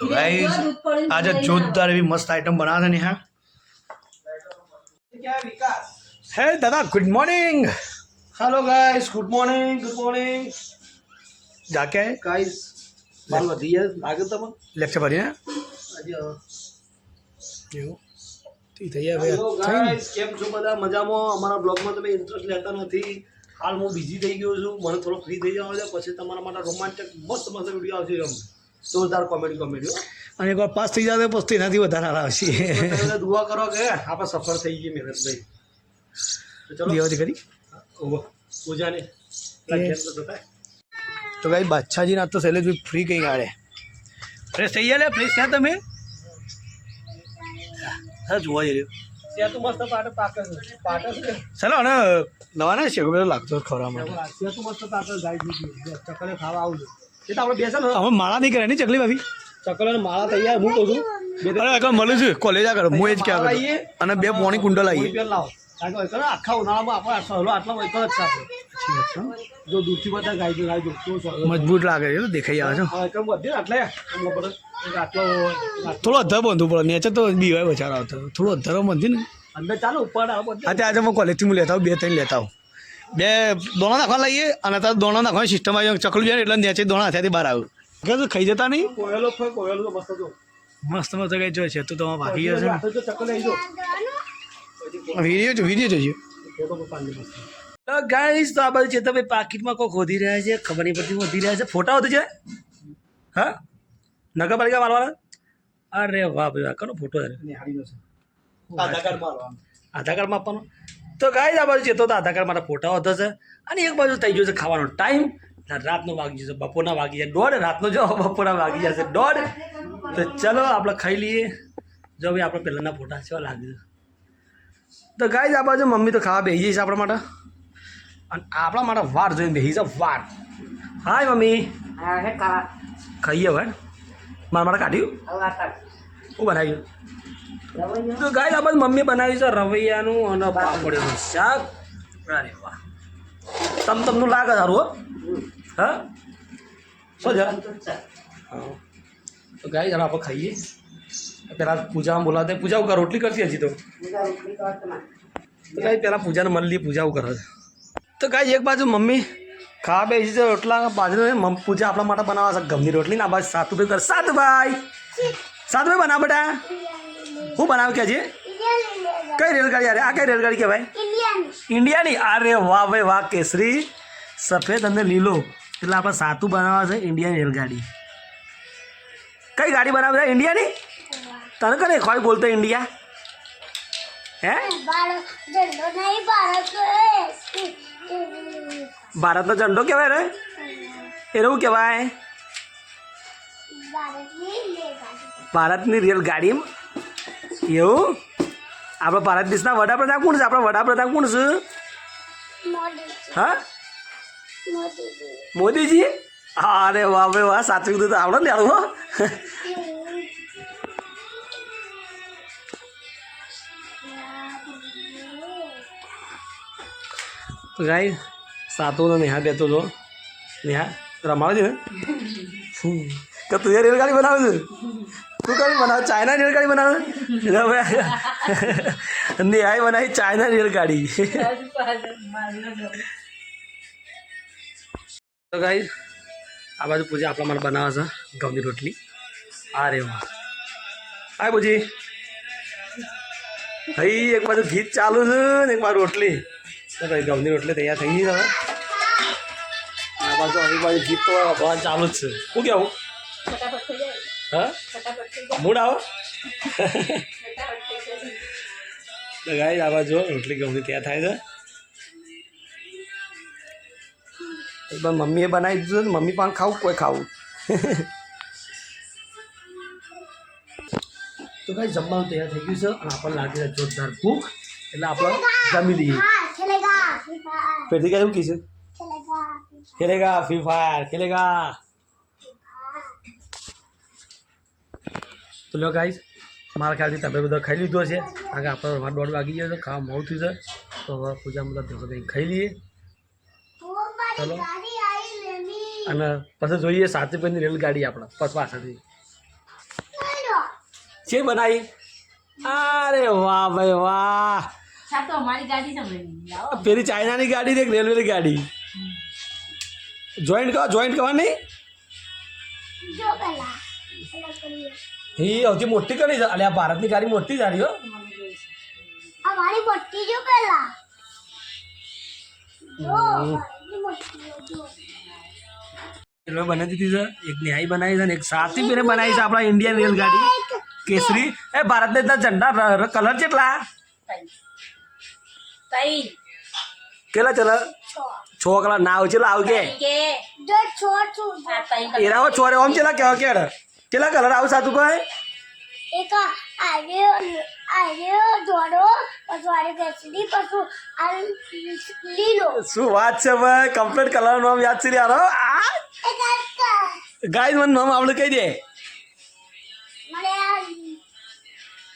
तो गाइस आज जोरदार भी मस्त आइटम बना था नेहा है दादा good morning hello guys good morning जाके है गाइस बाल वधिया लागे तमन लेक्चर भरी है આજે એવું થઈ જાય હેલો ગાइस કેમ છો બધા મજામાં અમારા બ્લોગમાં તમે ઇન્ટરેસ્ટ લેતા નથી હાલ હું બિઝી થઈ ગયો છું મને થોડો ફ્રી થઈ જવા દે પછી તમારા માટે રોમાન્ટિક મસ્ત વિડીયો આવશે એમ જોરદાર કોમેડી અને એકવાર પાસ થઈ જાય પછી તેનાથી વધારે આવશે તમે દુઆ કરો કે આપણે સફળ થઈ ગઈ મહેનતભાઈ તો ચલો દીવાથી કરી પૂજાને તો ભાઈ બાદશાહજી ના તો શૈલેષ ભાઈ ફ્રી કઈ ગાડે ફ્રેશ થઈ ગયા ફ્રેશ થયા તમે હા જોવા જઈ રહ્યો ત્યાં તો મસ્ત પાટે છે ચાલો અને નવા ના છે બધો લાગતો ખવડાવવા માટે ત્યાં તો મસ્ત પાકે ગાય ચકલે ખાવા આવજો એ તો આપણે બેસે ને હવે માળા નહીં કરે ને ચકલી ભાભી ચકલે માળા તૈયાર હું કહું છું અરે એકવાર મળ્યું છું કોલેજ આગળ હું એ જ ક્યાં આવીએ અને બે પોણી કુંડલ આવીએ લાવો કારણ કે આખા ઉનાળામાં આપણે સહેલો આટલા એક જ છે જો દૂધથી બધા ગાય જો મજબૂત લાગે છે દેખાઈ આવે છે એકમ વધે એટલે આટલો થોડો અધર બાંધવું પડે નેચર તો બીવાય બચારો આવતો થોડો અધરો બાંધી ને અંદર ચાલો ઉપર આજે આજે હું કોલેજથી હું લેતા આવું 2-3 લેતા આવું બે દોણા નાખવા લઈએ અને તાર દોણા નાખવાની સિસ્ટમ આવી ચકલું જાય એટલે નેચે દોણા હાથેથી બહાર આવ્યું કે તો ખાઈ જતા નહીં કોયલો તો મસ્ત જો મસ્ત મસ્ત કઈ જોઈ છે તો તમારે બાકી હશે ચકલે આવી જો વિડીયો જોજો તો ગાઈસ તો આ બાજુ ચેતનભાઈ પાકીટમાં કોઈ ખોદી રહ્યા છે ખબર નહીં પડતી ખોદી રહ્યા છે ફોટા વધુ છે હા નગરપાલિકા મારવાના અરે વાહ ભાઈ વાહ કનો ફોટો આધાર કાર્ડ આપવાનો તો ગાઈસ આ બાજુ ચેતો તો આધાર કાર્ડ મારા ફોટા વધુ છે અને એક બાજુ થઈ ગયો છે ખાવાનો ટાઈમ રાતનો વાગી જશે બપોરના વાગી જાય 1:30 રાતનો જો બપોરના વાગી જશે 1:30 તો ચલો આપણે ખાઈ લઈએ જો ભાઈ આપણે પહેલાંના ફોટા કેવા લાગે તો ગાઈસ આ બાજુ મમ્મી તો ખાવા બેસી જઈશ આપણા માટે અને આપણા માટે વાર જોઈને બેસી છે વાર હાય મમ્મી ખાઈએ હવે મારા માટે કાઢ્યું શું બનાવ્યું તો ગાઈસ આ બાજુ મમ્મી બનાવ્યું છે રવૈયાનું અને પાપડીનું શાક અરે વાહ તમનું લાગે સારું હો હા શું છે તો ગાઈસ હવે આપણે ખાઈએ પહેલાં પૂજામાં બોલાવતા પૂજા કર રોટલી કરતી હજી તો ગાઈ પહેલાં પૂજાને મળી પૂજા કરે છે તો ગાઈ એક બાજુ મમ્મી ખાવા બેસી છે રોટલા બાજુ પૂજા આપણા માટે બનાવે છે ગમની રોટલી ને આ બાજુ સાતુભાઈ કરે સાતુભાઈ બનાવ બેટા શું બનાવ કે છે કઈ રેલગાડી અરે આ કઈ રેલગાડી કહેવાય ઇન્ડિયાની અરે વાહ ભાઈ વાહ કેસરી સફેદ અને લીલો એટલે આપણે સાતુ બનાવવા છે ઇન્ડિયન રેલગાડી કઈ ગાડી બનાવે છે ઇન્ડિયાની તને કને ખોઈ બોલતો ઇન્ડિયા હે ભારતનો ઝંડો કહેવાય રે એવું કહેવાય ભારતની રેલગાડીમાં એવું આપણા ભારત દેશના વડાપ્રધાન કોણ છે આપણા વડાપ્રધાન કોણ છે હા મોદીજી અરે વાહ ભાઈ વાહ સાચું કીધું તો આવડે ને હો તો ગાઈ સાતુનો નેહા બેતો જો નેહા રમાડે છે ને કે તું એ રેલગાડી બનાવે છે તું કઈ બનાવે ચાઇના રેલગાડી બનાવે નેહાએ બનાવી ચાઇના રેલગાડી તો ગાઈ આ બાજુ પૂજા આપણા માટે બનાવે છે ઘઉંની રોટલી આ રે વાહ હાય પૂજી ભાઈ એક બાજુ ગીત ચાલુ છે ને એક બાજુ રોટલી તો ભાઈ ઘઉંની રોટલી તૈયાર થઈ ગઈ હવે આ બાજુ એક બાજુ ગીત તો ચાલુ જ છે શું કહેવું હા મૂડ આવો તો ગાઈ આ બાજુ રોટલી ઘઉંની તૈયાર થાય છે એકવાર મમ્મીએ બનાવી દીધું મમ્મી પણ ખાવું કોઈ ખાવું તો કાંઈ જમવાનું તૈયાર થઈ ગયું છે અને આપણને લાગે છે જોરદાર ભૂખ એટલે આપણે જમી લઈએ પેટી કાંઈ એવું કીધું ખેલેગા ફ્રી ફાયર ખેલેગા તો લો ગાઈસ મારા ખ્યાલથી તમે બધા ખાઈ લીધો છે કારણ કે આપણે 1:30 વાગી ગયો છે ખાવા મોડું થયું છે તો હવે પૂજા બધા કંઈ ખાઈ લઈએ ચલો અને પછી જોઈએ સાચી રેલગાડી આપણે પાછળથી છે બનાવી અરે વાહ ભાઈ વાહ છા તો અમારી ગાડી સંભળાવી આવો પેલી ચાઇનાની ગાડી ને એક રેલવેની ગાડી જોઈન્ટ કરવાની જો પેલા એ સૌથી મોટી કરી છે અલ્યા ભારતની ગાડી મોટી જ આવી હો અમારી પટ્ટી જો પેલા જો અમારી મોટી જો રેલવે બનાવી દીધી છે એક ન્યાય બનાવી છે ને એક સાથી પેરે બનાવી છે આપણા ઇન્ડિયન રેલગાડી કેસરી એ ભારતના ઝંડા કલર કેટલા તઈ કેટલા ચલે છ કલર નાવ ચેલા આવ કે કે જો છોડ છું આ તઈ એરાવો ચોરે ઓમ ચેલા કેવા કેડ કેટલા કલર આવ સાતું કોઈ એક આર્યો જોડો પછી આર્યો કેસરી પછી આ લીલો શું વાત છે ભાઈ કમ્પ્લીટ કલર નામ યાદ છે યાર આ ગાય મને નામ આપણે કહી દે મને આ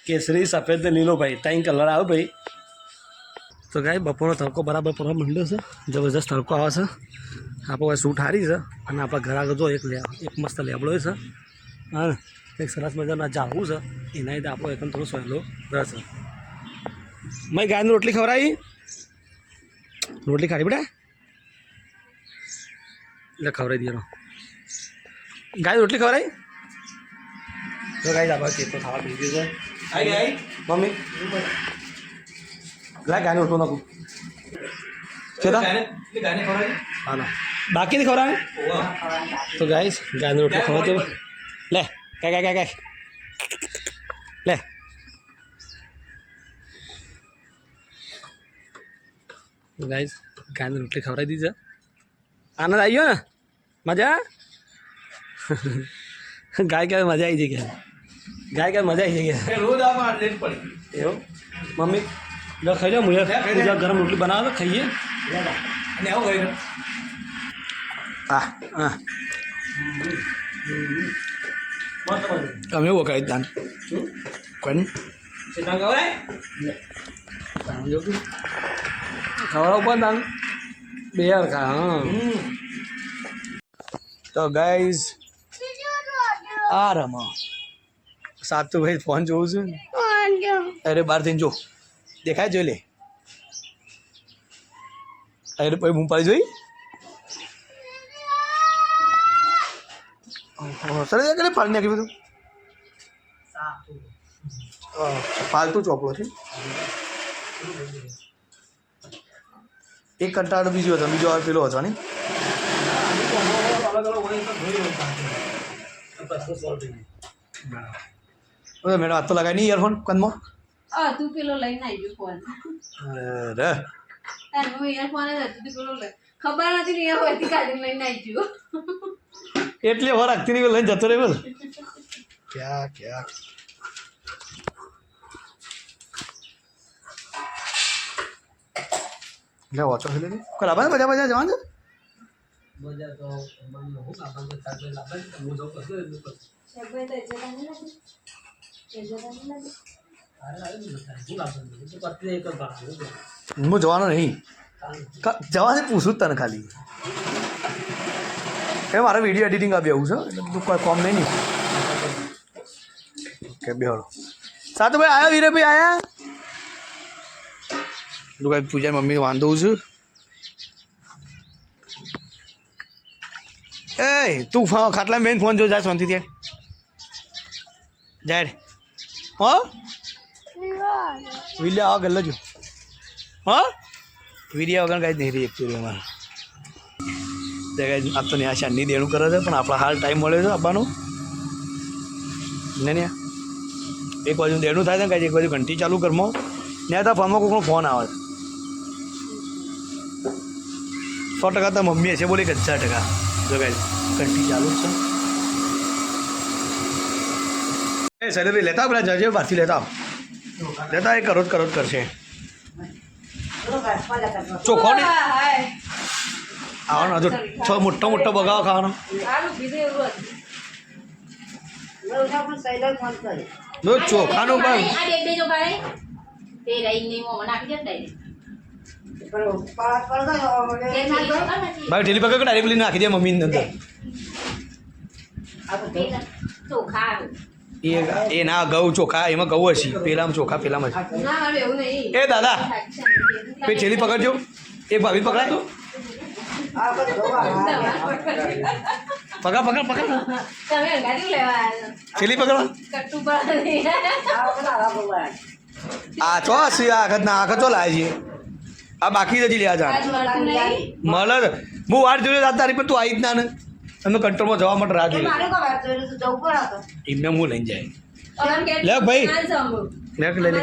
કેસરી સફેદ ને લીલો ભાઈ ત્રણ કલર આવે ભાઈ તો ગાય બપોરનો તડકો બરાબર પડવા માંડ્યો છે જબરજસ્ત તડકો આવે છે આપણે સૂટ હારી છે અને આપણા ઘર આગળ જો એક મસ્ત લેબડો છે હા એક સરસ મજાના જાવું છે એના લીધે આપણો એકદમ થોડો સહેલો રહેશે મેં ગાયની રોટલી ખવડાવી રોટલી ખાધી બેટા એટલે ખવડાવી દીધો ગાય રોટલી ખવડાવી તો ગાય આપણે ચેતો ખાવા પી દીધું છે આઈ મમ્મી લા ગાયને રોટલો નાખું ચેતા હા ના બાકી નહીં ખવડાવે તો ગાઈશ ગાયને રોટલો ખવડાવતો લે કાય લે ગાઈસ ગાયને રોટલી ખવડાવી દીધી છે આનંદ આવી ગયો ને મજા ગાય ક્યારે મજા આવી જઈ ગાય ક્યારે મજા આવી જઈ રોજ આમાં લેટ પડી એવું મમ્મી લો ખાઈ લો મુझे પૂજા ગરમ રોટલી બનાવો તો ખાઈએ અને આવું ગઈ હા હા તમે એવું કહી દાન કોણ ખવડાવ પણ તાન બે યાર ખા હા તો ગાઈઝ આ રમા સાતુભાઈ ફોન જોઉં છું ને અરે બહારથી જો દેખાય જોઈ લે અરે પછી હું પાડી જોઈ સર કરે ફાડી નાખ્યું બધું ફાલતુ ચોપડો છે એક કંટાળો બીજો હતો બીજો પેલો હતો ને મેડમ હાથ તો લગાવી નહીં ઇયરફોન કનમાં તું પેલો લઈને આવી ફોન અરે હું ઇયરફોન જ હતી પેલો લઈ ખબર નથી ને હોયથી કાઢીને લઈને આવી ગયો એટલે વાર રાખતી નહીં લઈને જતો રહે બોલ ક્યાં ક્યાં લે વાંચો છે લે કરાબા ને બજા બજા જવાનું હું જવાનો નહીં જવાથી પૂછું જ તને ખાલી કે મારે વિડીયો એડિટિંગ આપી આવું છે એટલે તું કોઈ કોમ નહીં કે બેહો સાતું ભાઈ આવ્યા વીરેભાઈ આવ્યા તું કાંઈ પૂજા મમ્મી વાંધો છું એ તું ખાટલા મેન ફોન જો જાય શાંતિથી જાય હો વિડિયા આવા ગલ્લો જો હા વિડિયા વગર કાંઈ નહીં રહી એકચુઅલી અમારે આ તો ને આ શાનની દેણું કરે છે પણ આપણા હાલ ટાઈમ મળે છે આપવાનું ને એક બાજુ દેણું થાય છે ને કાંઈ એક બાજુ ઘંટી ચાલુ ઘરમાં ને તો ફોનમાં કોઈનો ફોન આવે છે 100% તો મમ્મી હશે બોલી 1000% જો કાંઈ ઘંટી ચાલુ જ છે એ સેલેબ્રી લેતા પેલા જજે બહારથી લેતા લેતા એ કરોડ કરશે ચોખ્ખો ને આવવાનો જો મોટો બગાવો ખાવાનો જો ચોખાનું પણ આ બે જો ગાય તે રહીને મો નાખી દે ડાયરેક્ટ ભાઈ ઠેલી પકડ ડાયરેક્ટલી નાખી દે મમ્મીની અંદર ચોખા એ ના ઘઉં ચોખા એમાં ઘઉં હશે પેલામાં ચોખા પેલામાં જ. ના મારે એવું નહીં એ દાદા પેલી છેલ્લી પકડજો એક ભાભી પકડાય પકડ પકડ પકડ તમે ગાડી લેવા આવ્યા છેલ્લી પકડો કટ્ટુ પર આ ચો હશે આ વખત ના આખત ચો લાવે છે આ બાકી જ હજી લેવા જાણ આજ મળતું નહીં મળે હું વાટ જોઈ રાત તારી પણ તું આવી જ ના ને એમને કંટ્રોલમાં જવા માટે રાહ જોઈ એમને હું લઈને જાય લે ભાઈ. લે લે લે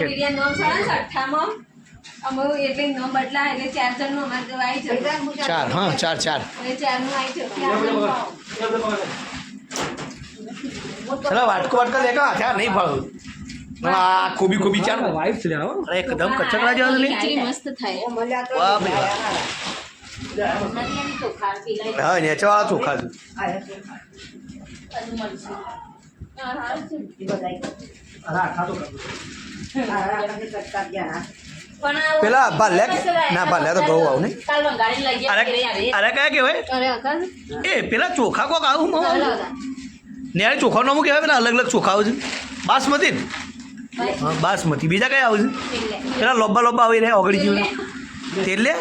ચાર હા ચાર ચાર ચલો વાટકો વાટકો લે કા ચાર નહીં ભાવ આ કોબી કોબી ચાર વાઈફ લે આવો અરે એકદમ કચકડા જેવા છે ને મસ્ત થાય વાહ ભાઈ વાહ. હા નેચરવાળા ચોખા છે પેલા ભાલ્યા ના ભાલ્યા તો ઘઉં આવું નહીં અરે અરે કયા કહેવાય એ પેલા ચોખા કોક આવું નેહાળી ચોખાનું નામ કહેવાય પેલા અલગ અલગ ચોખા આવે છે બાસમતી ને હા બાસમતી બીજા કયા આવે છે પેલા લોબા લોબા આવી રહ્યા ઓગળી જેવું તેલે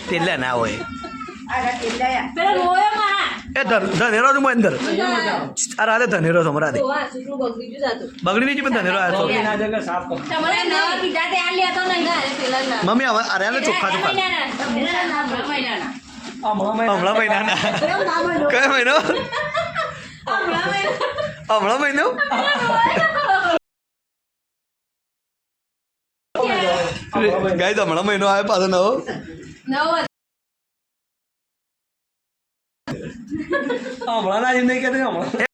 તેલે ના હોય એ ધનેરો છું અંદર આ રાધે ધનેરો છો રાધે બગડી નહીં પણ ધનેરો આવ્યો છો ના જગ્યા સાફ કરો મમ્મી હવે અરે આને ચોખ્ખા ચોખ્ખા હમણાં મહિનાના કયો મહિનો હમણાં મહિનો ગાય તો હમણાં મહિનો આવે પાછો નવો હમણાં ના નહીં કહેતો હમણાં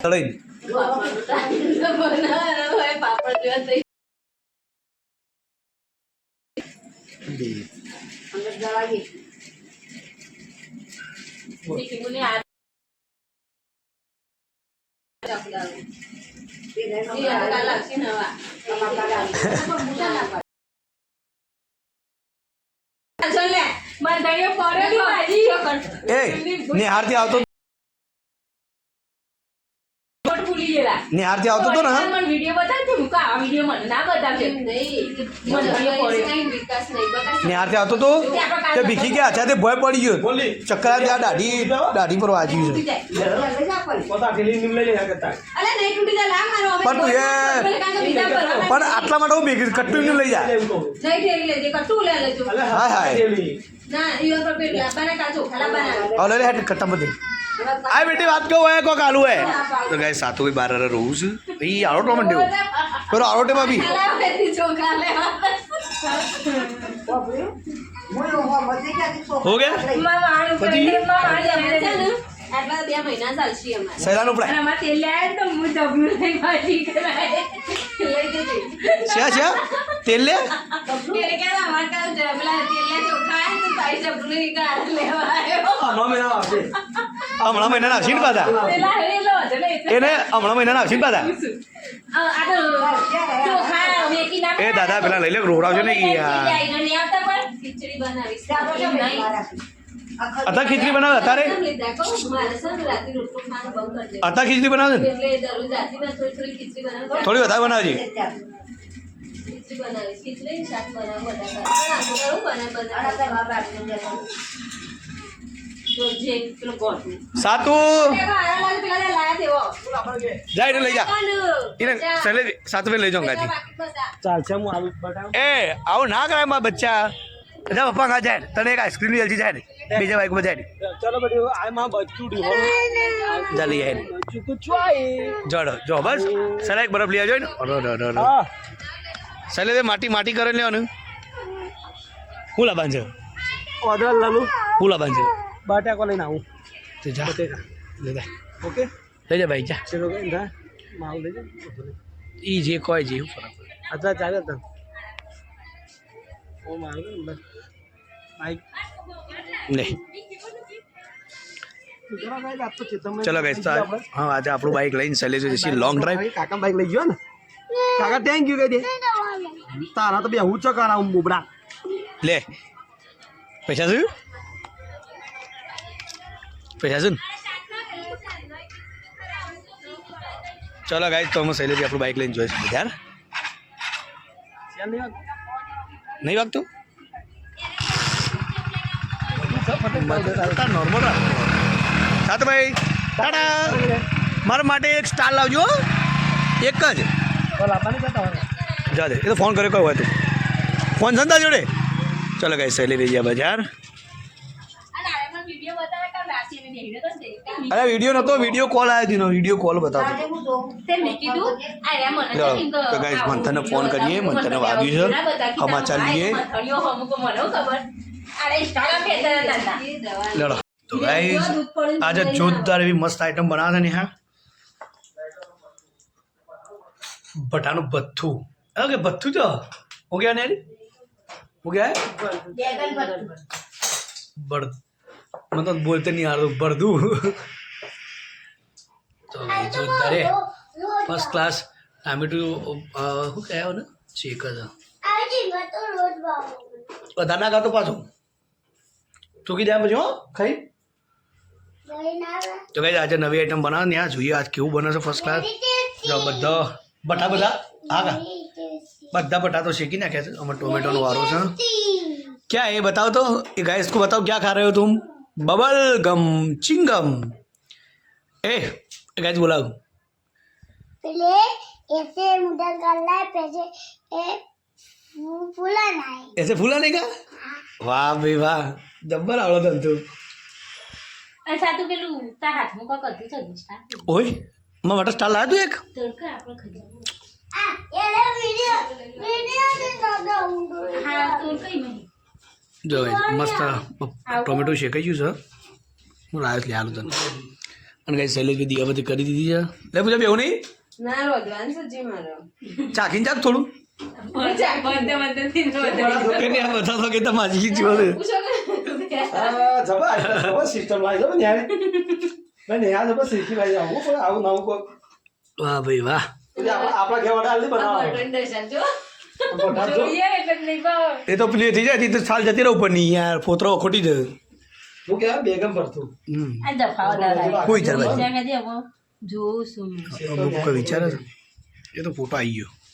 તળાઈ એ નિહારથી આવતો નિહારથી આવતો હતો ને નિહારથી આવતો હતો તે ભીખી ગયા છે તે ભય પડી ગયો ચક્કરા ત્યાં દાઢી પર વાગ્યું છે પોતા ઠેલી નીમ લઈ લે કરતા પણ તું એ પણ આટલા માટે હું ભીખી કટ્ટુ લઈ જાય હાય હાય હવે લે હેઠ કટ્ટા બધી આ બેટી વાત કહું હે કોક આલુ હે તો ગાય સાતો ભાઈ બાર રહું છું ભાઈ આરોટો મંડ્યો કરો આરોટે માં બી હો ગયા સૈલાનું પડાય શ્યા શ્યા તેલ લે હમણાં મહિના આવશે હમણાં મહિનાના આવશે ને પાછા એને હમણાં મહિનાના આવશે ને પાછા એ દાદા પેલા લઈ લે રોવડાવજો ને અત્યારે ખીચડી બનાવે અત્યારે ખીચડી બનાવે ને થોડી વધારે બનાવજે સાતું જાય એને લઈ જા એને સહેલે સાત લઈ જાઉં ગાજી ચાલશે હું આવું બતાવું એ આવું ના કરાય મારા બચ્ચા જા પપ્પા ખા જાય તને એક આઈસ્ક્રીમ ની જલ્દી જાય ને બીજા બાઈકમાં જાય ને ચલો બેટી આ માં બચ્ચું ડી જા લઈ જાય ને બચ્ચું તો ચોઈ જડો જો બસ સલા એક બરફ લઈ આવજો ને હા સલે માટી માટી કરે લેવાનું હું લાબાન છે ઓર્ડર લાલુ હું લાબાન છે બટાકો લઈને આવું તો જા બટેકા લે જા ઓકે લઈ જા ભાઈ જા ચલો કે ના માવ લઈ જા ઈ જે કોઈ જે ફરક પડે અચ્છા ચાલે તને ઓ મારું બાઈક નહીં ચલો ગાઈસ તો હા આજે આપણું બાઇક લઈને ચાલે છે લોંગ ડ્રાઈવ કાકા બાઈક લઈ ગયો ને કાકા થેન્ક યુ કહી દે તારા તો બે હું ચકારા હું બોબડા લે પૈસા શું પૈસા શું ચલો ગાઈસ તો અમે શૈલેષજી આપણું બાઇક લઈને જોઈશું યાર નહીં વાગતું નોર્મલ સાતભાઈ ટાટા મારા માટે એક સ્ટાર લાવજો એક જ જા દે એ તો ફોન કર્યો કયો હોય તું ફોન છે ને તારા જોડે ચલો ગાઈસ શૈલેષજી ગયા બજાર અરે વિડીયો નતો વિડીયો કોલ આવ્યો હતો વિડીયો કોલ બતાવતો તો ગાઈસ મંથનને ફોન કરીએ મંથનને વાગ્યું છે સમાચાર લઈએ લડો તો ગાઈસ આજે જોરદાર એવી મસ્ત આઈટમ બનાવે છે ને હા ભટાનું ભથ્થું ઓકે ભથ્થું તો હો ગયા ને હો ગયા બળ मैं तो बोलते नहीं यार बर्दू तो जोरदार है फर्स्ट क्लास टमाटो શું કહેવાય ને ચેક હતા બધા ના ખાતો પાછું ચૂકી જાય પછી હો ખાઈ તો કઈ આજે નવી આઈટમ બનાવે ત્યાં જોઈએ આજ કેવું બને છે ફર્સ્ટ ક્લાસ જો બધા બધા હા કા બધા બટા તો શેકી નાખ્યા છે અમે ટોમેટોનો વારો છે क्या है बताओ तो ये गाइस को बताओ क्या खा रहे हो तुम बबल गम चिंगम ए गाइस बोला पहले ऐसे मुद्दा करना है पैसे फूलाना है ऐसे फूलाने का वाह भाई वाह जब्बर आवड़ो तन तू અચ્છા તું પેલું તાર હાથમાં કોઈ કરતી છે નિષ્ઠા ओए मैं वाटर स्टार लाया तू एक તડકા આપણે ખબર આ એને વિડિયો ને દાદા ઊંડો હા તું કઈ નહીં जो मस्त टोमेटो शेकाई गયું છે હું રાયસ લે આલું તને અને ગાઈસ શૈલેષ બી દિયા બધી કરી દીધી છે લે પૂજા બેવું નહીં ના રોજવાન સજી મારો ચાખીને ચાખ થોડું કે નહીં આ બધા તો કે તમારી જ જોડે જબર સિસ્ટમ લાવી દો ને યાર મેં યાર જબર શીખી લાવી આવું પણ આવું નવું કોઈ વાહ ભાઈ વાહ આપણા ઘેવાડા હાલ બનાવવા એ તો પ્લે થઈ જાય તો સાલ જતી રહે ઉપર નહીં યાર ફોતરો ખોટી જાય હું કહેવાય બેગમ ભરતું આ દફાઓ દાદા કોઈ ચાલ ભાઈ જો શું અમુક કોઈ વિચારે છે એ તો ફોટો આવી ગયો